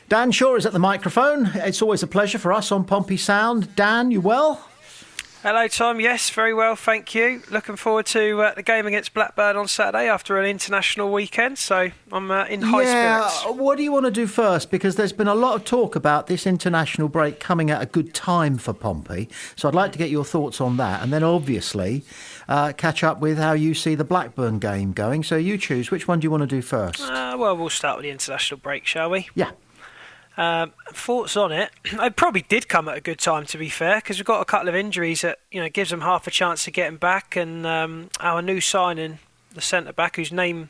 Dan Shaw is at the microphone. It's always a pleasure for us on Pompey Sound. Dan, you well? Hello, Tom. Yes, very well, thank you. Looking forward to the game against Blackburn on Saturday after an international weekend, so I'm in high spirits. What do you want to do first? Because there's been a lot of talk about this international break coming at a good time for Pompey, so I'd like to get your thoughts on that, and then obviously catch up with how you see the Blackburn game going. So you choose. Which one do you want to do first? Well, we'll start with the international break, shall we? Yeah. Thoughts on it? It probably did come at a good time, to be fair, because we've got a couple of injuries that gives them half a chance of getting back, and our new signing, the centre back, whose name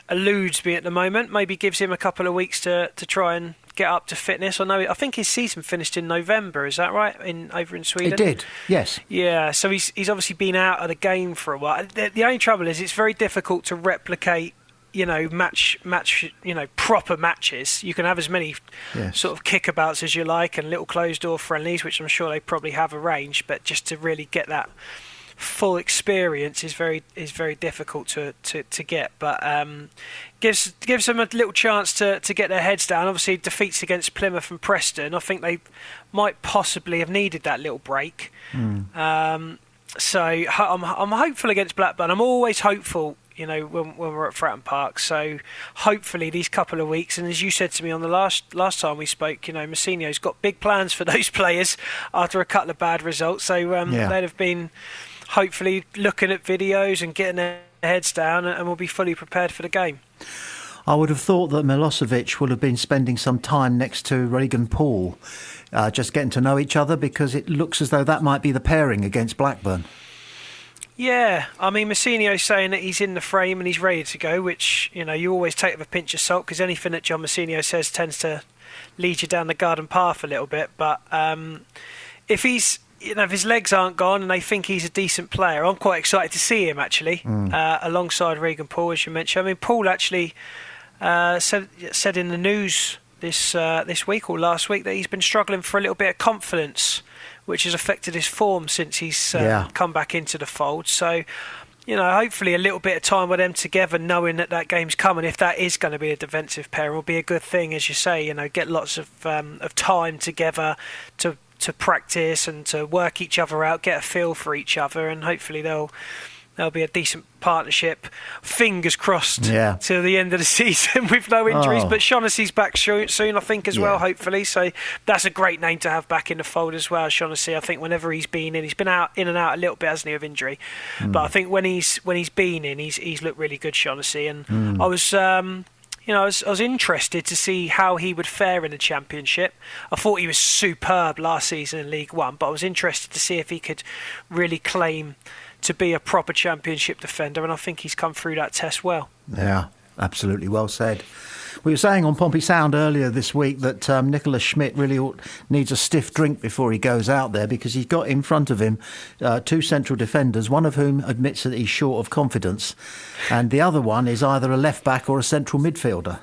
eludes me at the moment, maybe gives him a couple of weeks to try and get up to fitness. I think his season finished in November. Is that right? Over in Sweden. It did. Yes. Yeah. So he's obviously been out of the game for a while. The only trouble is it's very difficult to replicate. Proper matches. You can have as many sort of kickabouts as you like and little closed door friendlies, which I'm sure they probably have arranged, but just to really get that full experience is very difficult to get. But gives them a little chance to get their heads down. Obviously, defeats against Plymouth and Preston, I think they might possibly have needed that little break. So I'm hopeful against Blackburn. I'm always hopeful. When we're at Fratton Park. So hopefully these couple of weeks, and as you said to me on the last time we spoke, Messinio's got big plans for those players after a couple of bad results. So they'd have been hopefully looking at videos and getting their heads down, and will be fully prepared for the game. I would have thought that Milosevic would have been spending some time next to Regan Paul, just getting to know each other, because it looks as though that might be the pairing against Blackburn. Yeah, I mean, Messinio's saying that he's in the frame and he's ready to go, which, you always take with a pinch of salt, because anything that John Messinio says tends to lead you down the garden path a little bit. But if his legs aren't gone and they think he's a decent player, I'm quite excited to see him, actually, alongside Regan Paul, as you mentioned. I mean, Paul actually said in the news this week or last week that he's been struggling for a little bit of confidence, which has affected his form since he's come back into the fold. So, hopefully a little bit of time with them together, knowing that game's coming, if that is going to be a defensive pair, will be a good thing, as you say. Get lots of time together to practice and to work each other out, get a feel for each other, and hopefully they'll be a decent partnership. Fingers crossed till the end of the season with no injuries. But Shaughnessy's back soon, I think, as well, hopefully. So that's a great name to have back in the fold as well, Shaughnessy. I think whenever he's been in in and out a little bit, hasn't he, of injury. But I think when he's been in, he's looked really good, Shaughnessy. And I was... I was interested to see how he would fare in the Championship. I thought he was superb last season in League One, but I was interested to see if he could really claim to be a proper Championship defender, and I think he's come through that test well. Yeah, absolutely well said. We were saying on Pompey Sound earlier this week that Nicholas Schmidt really needs a stiff drink before he goes out there, because he's got in front of him two central defenders, one of whom admits that he's short of confidence, and the other one is either a left-back or a central midfielder.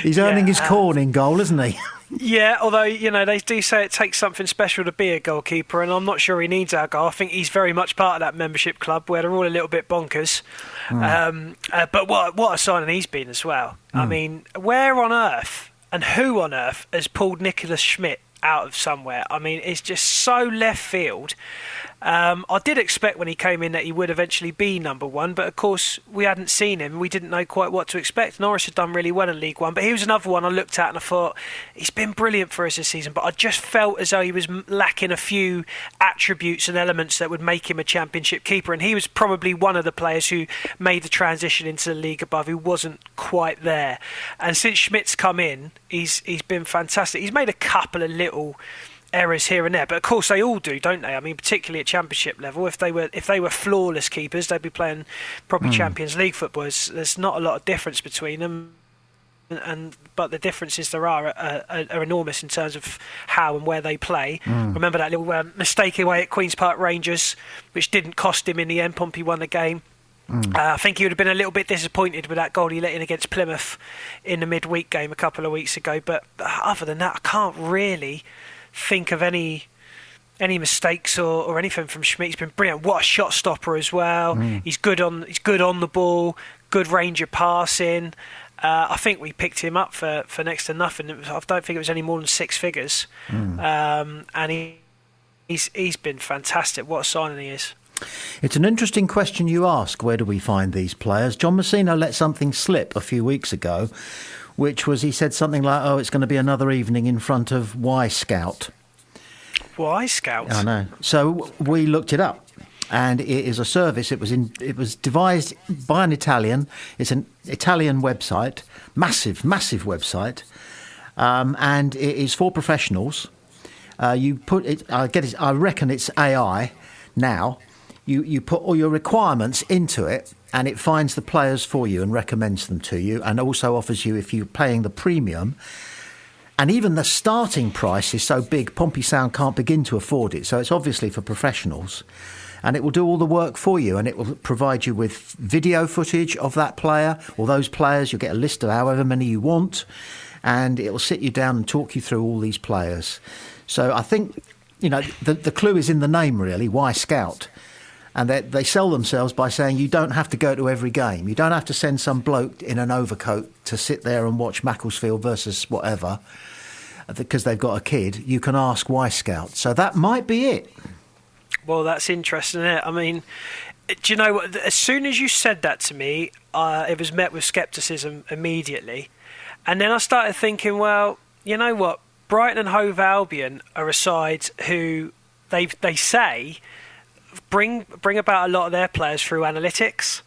He's earning his corn in goal, isn't he? Yeah, although, they do say it takes something special to be a goalkeeper, and I'm not sure he needs our goal. I think he's very much part of that membership club where they're all a little bit bonkers. But what a signing he's been as well. I mean, where on earth and who on earth has pulled Nicholas Schmidt out of somewhere? I mean, it's just so left field. I did expect when he came in that he would eventually be number one, but of course we hadn't seen him. We didn't know quite what to expect. Norris had done really well in League One, but he was another one I looked at and I thought, he's been brilliant for us this season, but I just felt as though he was lacking a few attributes and elements that would make him a Championship keeper, and he was probably one of the players who made the transition into the league above who wasn't quite there. And since Schmidt's come in, he's been fantastic. He's made a couple of little errors here and there, but of course they all do, don't they? I mean, particularly at Championship level, if they were flawless keepers, they'd be playing proper Champions League football. There's not a lot of difference between them, but the differences there are enormous in terms of how and where they play. Remember that little mistake away at Queen's Park Rangers, which didn't cost him in the end. Pompey won the game. I think he would have been a little bit disappointed with that goal he let in against Plymouth in the midweek game a couple of weeks ago, but other than that, I can't really think of any mistakes or anything from Schmidt. He's been brilliant. What a shot stopper as well. He's good on the ball, good range of passing. I think we picked him up for next to nothing. I don't think it was any more than six figures. And he's been fantastic. What a signing he is. It's an interesting question you ask. Where do we find these players? John Messino let something slip a few weeks ago, which was he said something like, "Oh, it's going to be another evening in front of Y Scout." Y Scout? I know. So we looked it up. And it is a service. It was devised by an Italian. It's an Italian website, massive website, and it is for professionals. You put it. I reckon it's AI now. You put all your requirements into it, and it finds the players for you and recommends them to you, and also offers you, if you're paying the premium. And even the starting price is so big, Pompey Sound can't begin to afford it. So it's obviously for professionals. And it will do all the work for you, and it will provide you with video footage of that player or those players. You'll get a list of however many you want, and it will sit you down and talk you through all these players. So I think, the clue is in the name, really, Y Scout. And they sell themselves by saying you don't have to go to every game. You don't have to send some bloke in an overcoat to sit there and watch Macclesfield versus whatever because they've got a kid. You can ask Y Scout. So that might be it. Well, that's interesting, isn't it? I mean, do you know what? As soon as you said that to me, it was met with scepticism immediately. And then I started thinking, well, you know what? Brighton and Hove Albion are a side who they say bring about a lot of their players through analytics.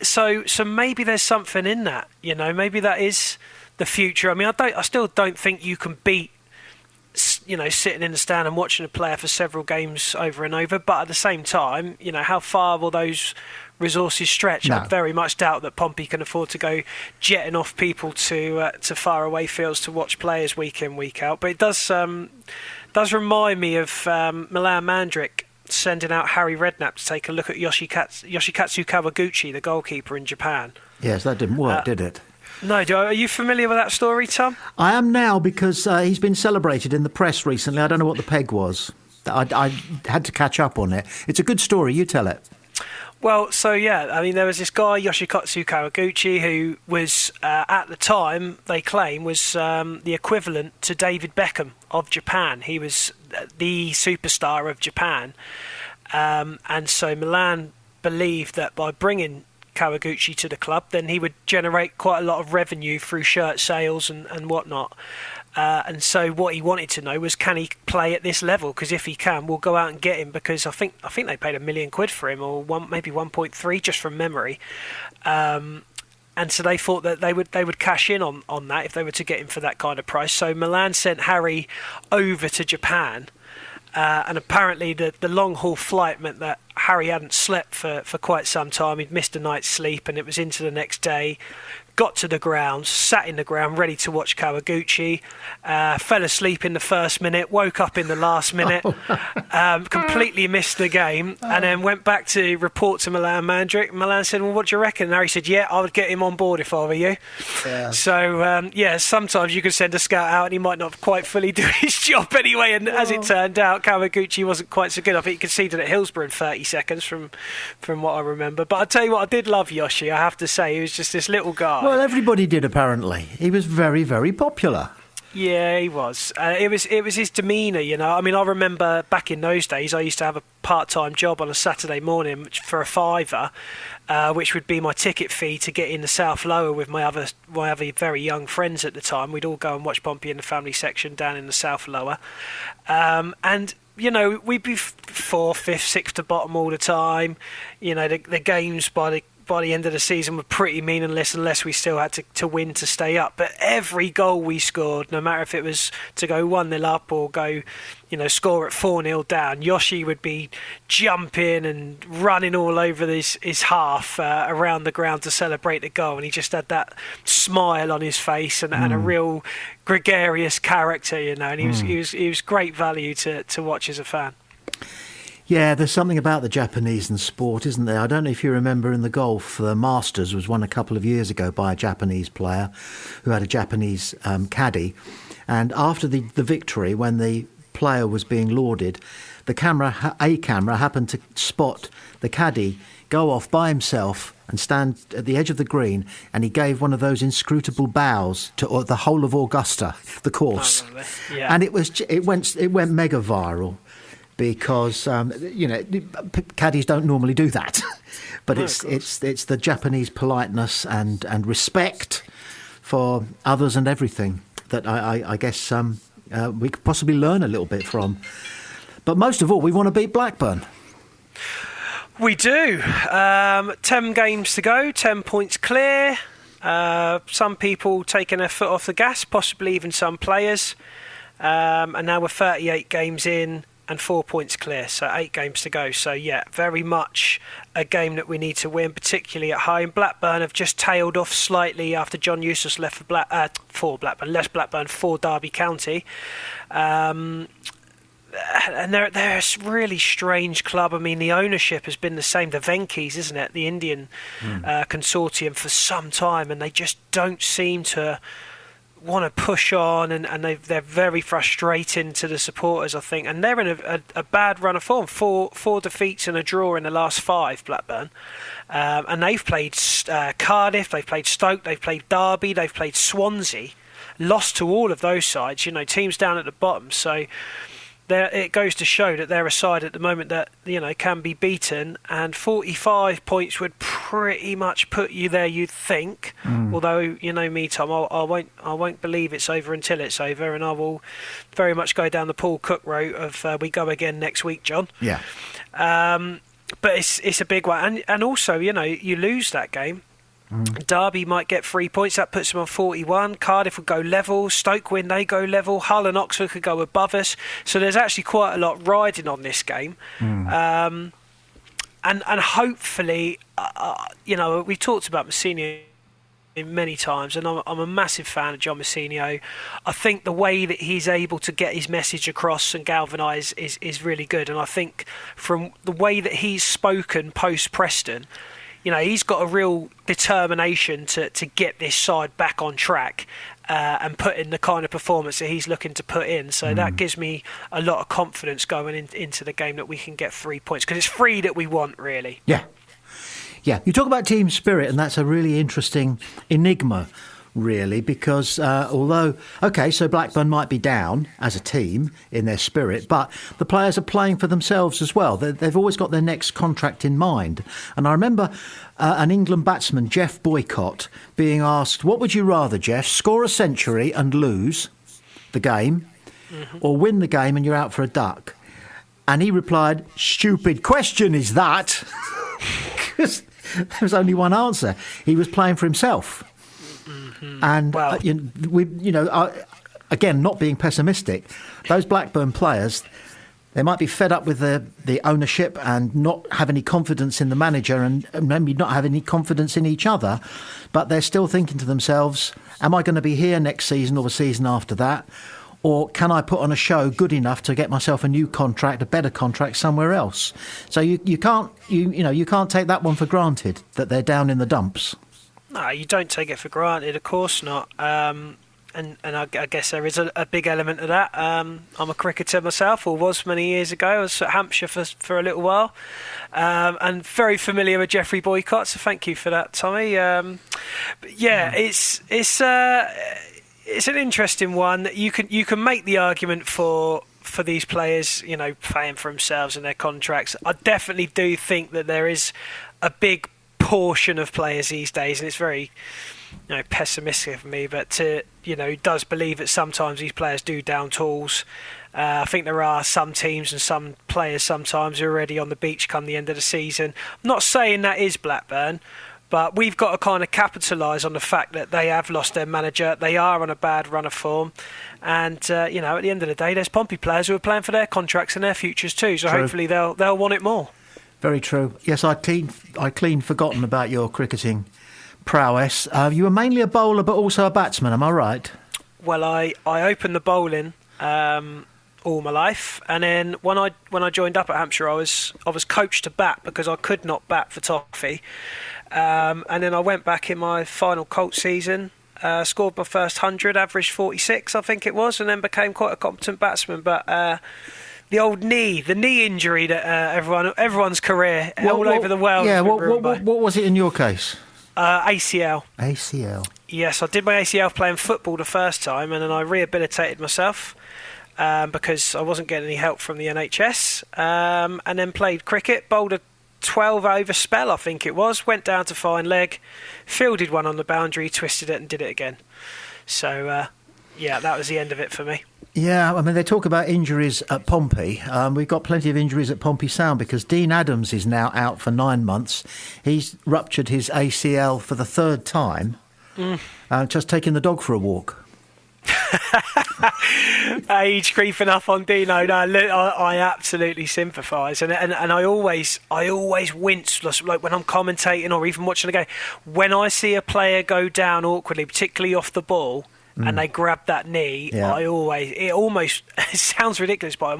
So maybe there's something in that. Maybe that is the future. I mean, I still don't think you can beat sitting in the stand and watching a player for several games over and over. But at the same time, how far will those resources stretch? No. I very much doubt that Pompey can afford to go jetting off people to far away fields to watch players week in, week out. But it does remind me of Milan Mandrick sending out Harry Redknapp to take a look at Yoshikatsu Kawaguchi, the goalkeeper in Japan. Yes, that didn't work, did it? No, are you familiar with that story, Tom? I am now because he's been celebrated in the press recently. I don't know what the peg was. I had to catch up on it. It's a good story. You tell it. Well, so yeah, I mean, there was this guy, Yoshikatsu Kawaguchi, who was, at the time, they claim, was the equivalent to David Beckham of Japan. He was the superstar of Japan. And so Milan believed that by bringing Kawaguchi to the club, then he would generate quite a lot of revenue through shirt sales and whatnot. And so what he wanted to know was, can he play at this level? Because if he can, we'll go out and get him. Because I think they paid £1 million for him, or maybe 1.3, just from memory. And so they thought that they would cash in on that if they were to get him for that kind of price. So Milan sent Harry over to Japan. And apparently the long haul flight meant that Harry hadn't slept for quite some time. He'd missed a night's sleep, and it was into the next day. Got to the ground, sat in the ground, ready to watch Kawaguchi. Fell asleep in the first minute, woke up in the last minute, completely missed the game, and then went back to report to Milan Mandrick. Milan said, "Well, what do you reckon?" And Harry said, "Yeah, I would get him on board if I were you." Yeah. So, sometimes you can send a scout out and he might not quite fully do his job anyway. And as it turned out, Kawaguchi wasn't quite so good. I think he conceded at Hillsborough in 30 seconds from what I remember. But I tell you what, I did love Yoshi, I have to say. He was just this little guy. Well, everybody did, apparently. He was very, very popular. Yeah, he was. It was his demeanour, I mean, I remember back in those days, I used to have a part-time job on a Saturday morning for a £5, which would be my ticket fee to get in the South Lower with my other very young friends at the time. We'd all go and watch Pompey in the family section down in the South Lower, and we'd be 4th, 5th, 6th to bottom all the time. The games by the end of the season were pretty meaningless unless we still had to win to stay up. But every goal we scored, no matter if it was to go 1-0 up or go, score at 4-0 down, Yoshi would be jumping and running all over his half around the ground to celebrate the goal. And he just had that smile on his face and a real gregarious character, and he was great value to watch as a fan. Yeah, there's something about the Japanese in sport, isn't there? I don't know if you remember in the golf, the Masters was won a couple of years ago by a Japanese player who had a Japanese caddy. And after the victory, when the player was being lauded, a camera happened to spot the caddy go off by himself and stand at the edge of the green, and he gave one of those inscrutable bows to the whole of Augusta, the course. Yeah. And it went mega viral because caddies don't normally do that, but it's the Japanese politeness and respect for others and everything that I guess we could possibly learn a little bit from. But most of all, we want to beat Blackburn. We do. 10 games to go, 10 points clear. Some people taking their foot off the gas, possibly even some players. And now we're 38 games in and 4 points clear, so 8 games to go. So, yeah, very much a game that we need to win, particularly at home. Blackburn have just tailed off slightly after John Eustace left for Blackburn for Derby County. And they're a really strange club. I mean, the ownership has been the same, the Venkis, isn't it? The Indian consortium for some time, and they just don't seem to want to push on, and they're very frustrating to the supporters, I think. And they're in a bad run of form. Four defeats and a draw in the last 5, Blackburn. And they've played Cardiff, they've played Stoke, they've played Derby, they've played Swansea. Lost to all of those sides, teams down at the bottom. So it goes to show that they're a side at the moment that can be beaten, and 45 points would pretty much put you there, you'd think. Although me, Tom, I won't believe it's over until it's over, and I will very much go down the Paul Cook route of we go again next week, John. Yeah. But it's a big one, and also you lose that game. Derby might get 3 points. That puts them on 41. Cardiff would go level. Stoke win, they go level. Hull and Oxford could go above us. So there's actually quite a lot riding on this game. And hopefully, we've talked about Mousinho many times, and I'm a massive fan of John Mousinho. I think the way that he's able to get his message across and galvanise is really good. And I think from the way that he's spoken post-Preston, he's got a real determination to get this side back on track and put in the kind of performance that he's looking to put in. So that gives me a lot of confidence going into the game that we can get 3 points, because it's 3 that we want, really. Yeah. You talk about team spirit, and that's a really interesting enigma, really, because so Blackburn might be down as a team in their spirit, but the players are playing for themselves as well. They've always got their next contract in mind. And I remember an England batsman, Jeff Boycott, being asked, what would you rather, Jeff, score a century and lose the game, or win the game and you're out for a duck? And he replied, stupid question is that? Because there was only one answer. He was playing for himself. And again, not being pessimistic, those Blackburn players, they might be fed up with the ownership and not have any confidence in the manager, and maybe not have any confidence in each other, but they're still thinking to themselves, am I going to be here next season or the season after that? Or can I put on a show good enough to get myself a new contract, a better contract somewhere else? So you can't take that one for granted, that they're down in the dumps. No, you don't take it for granted, of course not. And I guess there is a big element of that. I'm a cricketer myself, or was many years ago. I was at Hampshire for a little while, and very familiar with Geoffrey Boycott. So thank you for that, Tommy. But yeah, it's an interesting one. You can make the argument for these players, playing for themselves and their contracts. I definitely do think that there is a big portion of players these days, and it's very pessimistic of me, but does believe that sometimes these players do down tools. I think there are some teams and some players sometimes who are already on the beach come the end of the season. I'm not saying that is Blackburn, but we've got to kind of capitalise on the fact that they have lost their manager. They are on a bad run of form, and at the end of the day, there's Pompey players who are playing for their contracts and their futures too. So hopefully they'll want it more. Very true. Yes, I clean forgotten about your cricketing prowess. You were mainly a bowler, but also a batsman. Am I right? Well, I opened the bowling all my life, and then when I joined up at Hampshire, I was coached to bat because I could not bat for toffee. And then I went back in my final Colt season, scored my first 100, averaged 46, I think it was, and then became quite a competent batsman. But the old knee, the knee injury that everyone's career all over the world. Yeah, what was it in your case? ACL. ACL. Yes, I did my ACL playing football the first time, and then I rehabilitated myself because I wasn't getting any help from the NHS, and then played cricket, bowled a 12 over spell, I think it was, went down to fine leg, fielded one on the boundary, twisted it and did it again. So, yeah, that was the end of it for me. Yeah, I mean, they talk about injuries at Pompey. We've got plenty of injuries at Pompey Sound because Dean Adams is now out for 9 months. He's ruptured his ACL for the third time, just taking the dog for a walk. Age creeping up on Dino. No, I absolutely sympathise, and I always wince, like when I'm commentating or even watching a game, when I see a player go down awkwardly, particularly off the ball, and they grab that knee. Yeah. It sounds ridiculous, but I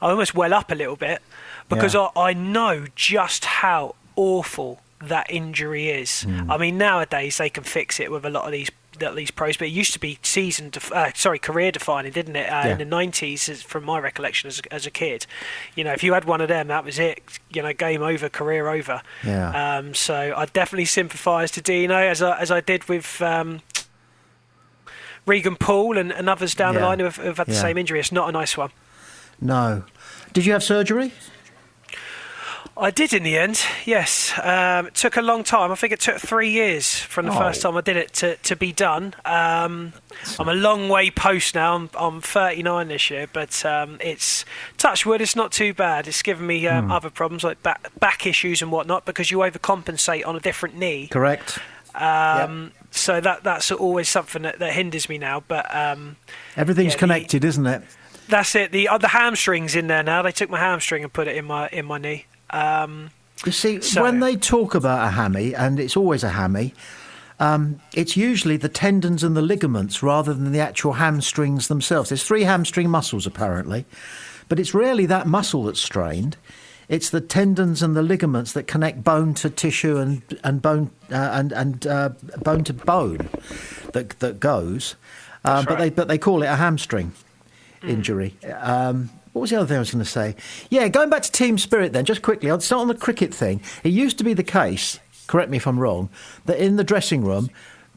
almost well up a little bit because I know just how awful that injury is. I mean, nowadays they can fix it with a lot of these pros, but it used to be career defining, didn't it? In the 90s, from my recollection as a kid, if you had one of them, that was it. Game over, career over. Yeah. So I definitely sympathise to Dino as I did with Regan Poole and others down the line who have had the same injury. It's not a nice one. No. Did you have surgery? I did in the end, yes. It took a long time. I think it took 3 years from the first time I did it to be done. I'm a long way post now. I'm 39 this year, but it's, touch wood, it's not too bad. It's given me other problems like back issues and whatnot because you overcompensate on a different knee. Correct. So that's always something that hinders me now. But everything's connected, isn't it? That's it. The hamstring's in there now. They took my hamstring and put it in my knee. You see, when they talk about a hammy, and it's always a hammy, it's usually the tendons and the ligaments rather than the actual hamstrings themselves. There's 3 hamstring muscles apparently, but it's rarely that muscle that's strained. It's the tendons and the ligaments that connect bone to tissue and bone bone to bone that goes. But they call it a hamstring injury. What was the other thing I was going to say? Yeah, going back to team spirit then, just quickly, I'll start on the cricket thing. It used to be the case, correct me if I'm wrong, that in the dressing room,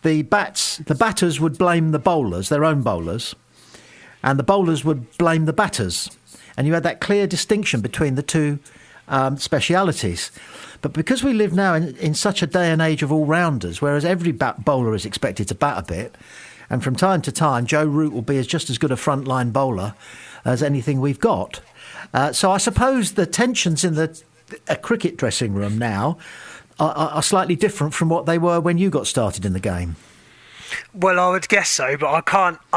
the batters would blame the bowlers, their own bowlers, and the bowlers would blame the batters. And you had that clear distinction between the two specialities. But because we live now in such a day and age of all-rounders, whereas every bowler is expected to bat a bit, and from time to time, Joe Root will be just as good a frontline bowler as anything we've got. So I suppose the tensions in a cricket dressing room now are slightly different from what they were when you got started in the game. Well, I would guess so, but I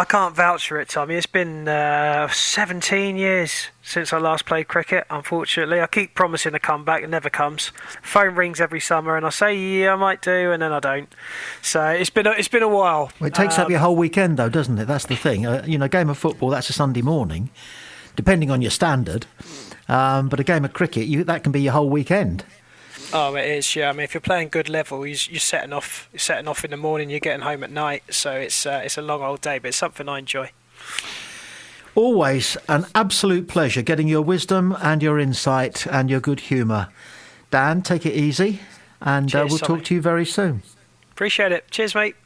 can't vouch for it, Tommy. It's been 17 years since I last played cricket, unfortunately. I keep promising a comeback, it never comes. Phone rings every summer and I say, yeah, I might do, and then I don't. So it's been a while. Well, it takes up your whole weekend, though, doesn't it? That's the thing. A game of football, that's a Sunday morning, depending on your standard. But a game of cricket, that can be your whole weekend. Oh, it is. Yeah, I mean, if you're playing good level, you're setting off in the morning. You're getting home at night, so it's a long old day. But it's something I enjoy. Always an absolute pleasure getting your wisdom and your insight and your good humour. Dan, take it easy, and Cheers, we'll Tommy. talk to you very soon. Appreciate it. Cheers, mate.